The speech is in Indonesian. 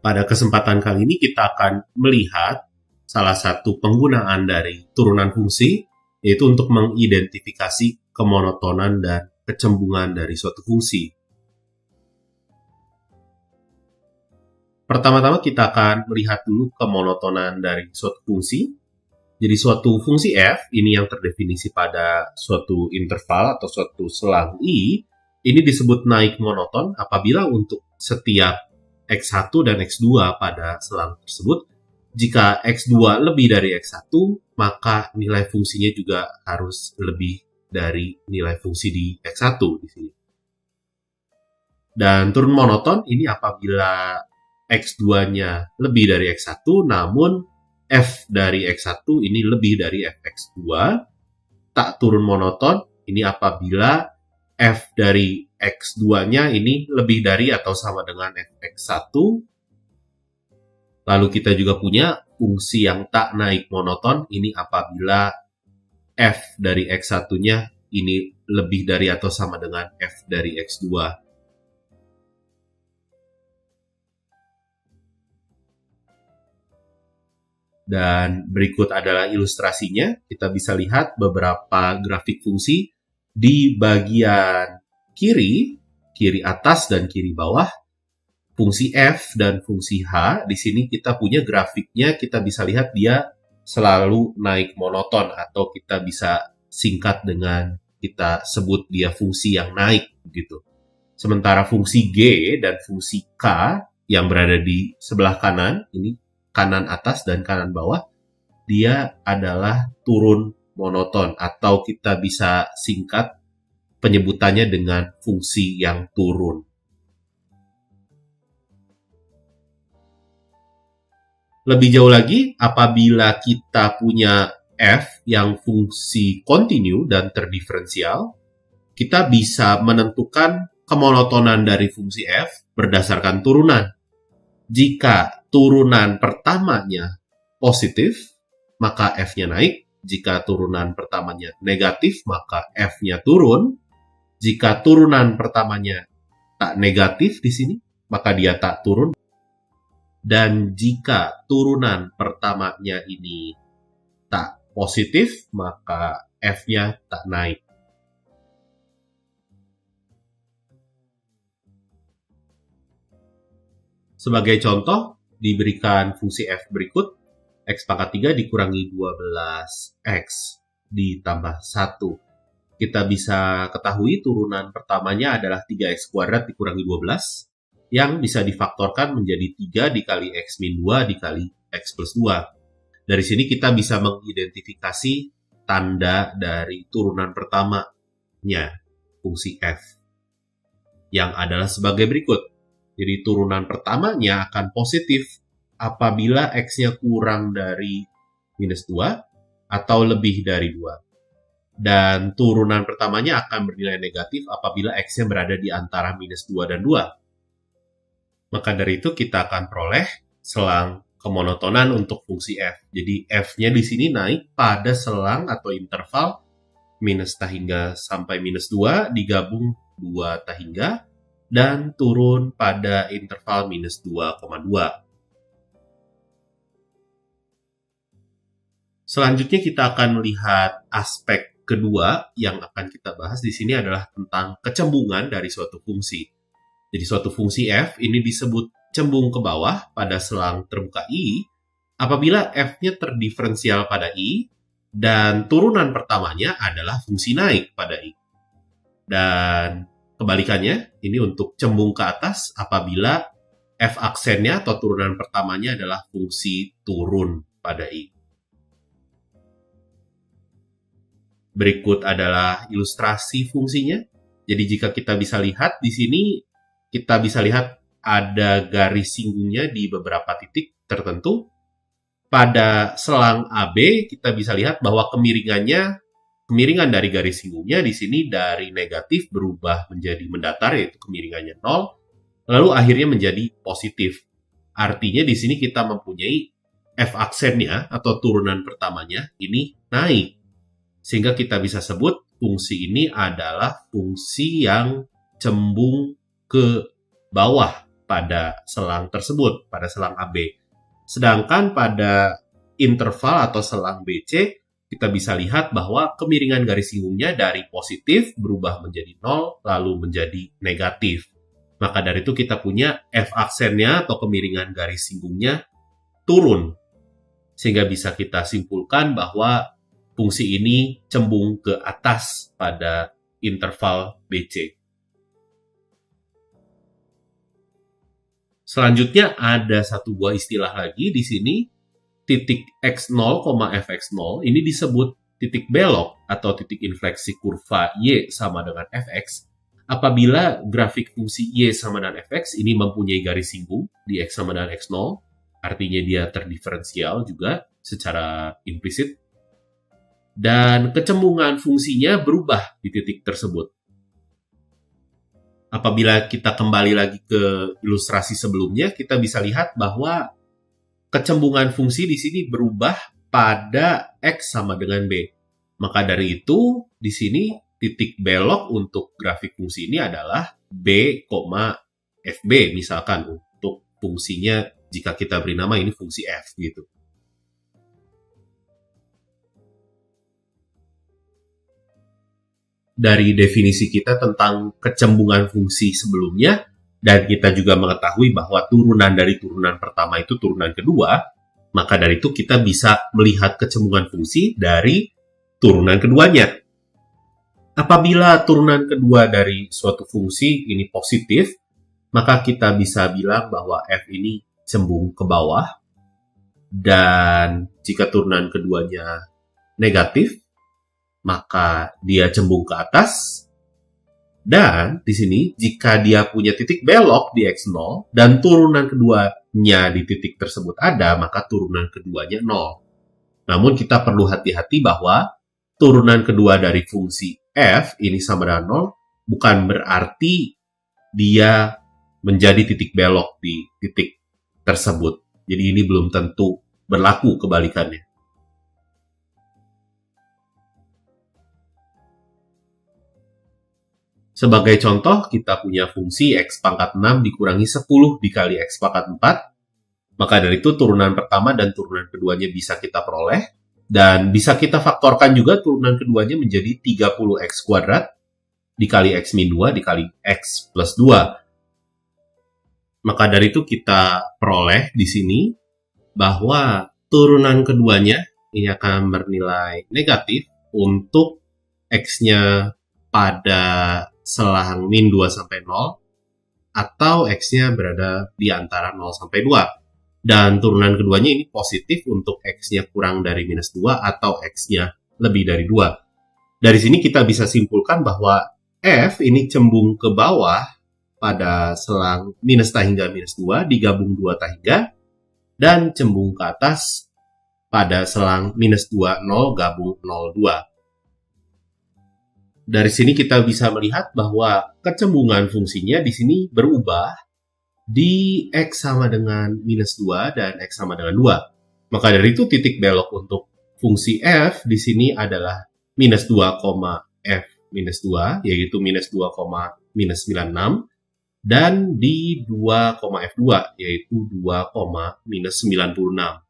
Pada kesempatan kali ini kita akan melihat salah satu penggunaan dari turunan fungsi, yaitu untuk mengidentifikasi kemonotonan dan kecembungan dari suatu fungsi. Pertama-tama kita akan melihat dulu kemonotonan dari suatu fungsi. Jadi suatu fungsi f, ini yang terdefinisi pada suatu interval atau suatu selang i, ini disebut naik monoton apabila untuk setiap x1 dan x2 pada selang tersebut, jika x2 lebih dari x1, maka nilai fungsinya juga harus lebih dari nilai fungsi di x1 di sini. Dan turun monoton ini apabila x2-nya lebih dari x1, namun f dari x1 ini lebih dari fx2. Tak turun monoton ini apabila f dari x2-nya ini lebih dari atau sama dengan fx1. Lalu kita juga punya fungsi yang tak naik monoton ini apabila f dari x1-nya ini lebih dari atau sama dengan f dari x2. Dan berikut adalah ilustrasinya. Kita bisa lihat beberapa grafik fungsi di bagian kiri atas dan kiri bawah. Fungsi f dan fungsi h, di sini kita punya grafiknya, kita bisa lihat dia selalu naik monoton atau kita bisa singkat dengan kita sebut dia fungsi yang naik begitu. Sementara fungsi g dan fungsi k yang berada di sebelah kanan, ini kanan atas dan kanan bawah, dia adalah turun monoton atau kita bisa singkat penyebutannya dengan fungsi yang turun. Lebih jauh lagi, apabila kita punya f yang fungsi kontinu dan terdiferensial, kita bisa menentukan kemonotonan dari fungsi f berdasarkan turunan. Jika turunan pertamanya positif, maka f-nya naik. Jika turunan pertamanya negatif, maka f-nya turun. Jika turunan pertamanya tak negatif di sini, maka dia tak turun. Dan jika turunan pertamanya ini tak positif, maka f-nya tak naik. Sebagai contoh, diberikan fungsi f berikut, x pangkat 3 dikurangi 12x ditambah 1. Kita bisa ketahui turunan pertamanya adalah 3x kuadrat dikurangi 12, yang bisa difaktorkan menjadi 3 dikali x min 2 dikali x plus 2. Dari sini kita bisa mengidentifikasi tanda dari turunan pertamanya, fungsi f, yang adalah sebagai berikut. Jadi turunan pertamanya akan positif apabila x-nya kurang dari minus 2 atau lebih dari 2. Dan turunan pertamanya akan bernilai negatif apabila x-nya berada di antara minus 2 dan 2. Maka dari itu kita akan peroleh selang kemonotonan untuk fungsi f. Jadi f-nya di sini naik pada selang atau interval minus tahingga sampai minus 2 digabung 2 tahingga dan turun pada interval minus 2,2. Selanjutnya kita akan melihat aspek kedua yang akan kita bahas di sini adalah tentang kecembungan dari suatu fungsi. Jadi suatu fungsi f ini disebut cembung ke bawah pada selang terbuka i apabila f-nya terdiferensial pada i dan turunan pertamanya adalah fungsi naik pada i. Dan kebalikannya, ini untuk cembung ke atas apabila f aksennya atau turunan pertamanya adalah fungsi turun pada i. Berikut adalah ilustrasi fungsinya. Jadi jika kita bisa lihat di sini, kita bisa lihat ada garis singgungnya di beberapa titik tertentu. Pada selang AB, kita bisa lihat bahwa kemiringan dari garis singgungnya di sini dari negatif berubah menjadi mendatar, yaitu kemiringannya 0, lalu akhirnya menjadi positif. Artinya di sini kita mempunyai f aksennya atau turunan pertamanya ini naik. Sehingga kita bisa sebut fungsi ini adalah fungsi yang cembung ke bawah pada selang tersebut, pada selang AB. Sedangkan pada interval atau selang BC, kita bisa lihat bahwa kemiringan garis singgungnya dari positif berubah menjadi 0, lalu menjadi negatif. Maka dari itu kita punya F aksennya atau kemiringan garis singgungnya turun. Sehingga bisa kita simpulkan bahwa fungsi ini cembung ke atas pada interval BC. Selanjutnya ada satu buah istilah lagi di sini, titik x0, fx0, ini disebut titik belok atau titik infleksi kurva y sama dengan fx apabila grafik fungsi y sama dengan fx ini mempunyai garis singgung di x sama dengan x0, artinya dia terdiferensial juga secara implisit, dan kecembungan fungsinya berubah di titik tersebut. Apabila kita kembali lagi ke ilustrasi sebelumnya, kita bisa lihat bahwa kecembungan fungsi di sini berubah pada X sama dengan B. Maka dari itu, di sini titik belok untuk grafik fungsi ini adalah B, FB misalkan untuk fungsinya jika kita beri nama ini fungsi F gitu. Dari definisi kita tentang kecembungan fungsi sebelumnya, dan kita juga mengetahui bahwa turunan dari turunan pertama itu turunan kedua, maka dari itu kita bisa melihat kecembungan fungsi dari turunan keduanya. Apabila turunan kedua dari suatu fungsi ini positif, maka kita bisa bilang bahwa F ini cembung ke bawah, dan jika turunan keduanya negatif, maka dia cembung ke atas. Dan di sini, jika dia punya titik belok di X0 dan turunan keduanya di titik tersebut ada, maka turunan keduanya 0. Namun kita perlu hati-hati bahwa turunan kedua dari fungsi F ini sama dengan 0 bukan berarti dia menjadi titik belok di titik tersebut. Jadi ini belum tentu berlaku kebalikannya. Sebagai contoh, kita punya fungsi X pangkat 6 dikurangi 10 dikali X pangkat 4. Maka dari itu turunan pertama dan turunan keduanya bisa kita peroleh. Dan bisa kita faktorkan juga turunan keduanya menjadi 30X kuadrat dikali X min 2 dikali X plus 2. Maka dari itu kita peroleh di sini bahwa turunan keduanya ini akan bernilai negatif untuk X-nya pada selang min 2 sampai 0 atau X-nya berada di antara 0 sampai 2. Dan turunan keduanya ini positif untuk X-nya kurang dari minus 2 atau X-nya lebih dari 2. Dari sini kita bisa simpulkan bahwa F ini cembung ke bawah pada selang minus tah hingga minus 2 digabung 2 tah hingga, dan cembung ke atas pada selang minus 2, 0 gabung 0, 2. Dari sini kita bisa melihat bahwa kecembungan fungsinya di sini berubah di X sama dengan minus 2 dan X sama dengan 2. Maka dari itu titik belok untuk fungsi F di sini adalah minus 2, F minus 2, yaitu minus 2, minus 96, dan di 2, F2, yaitu 2, minus 96.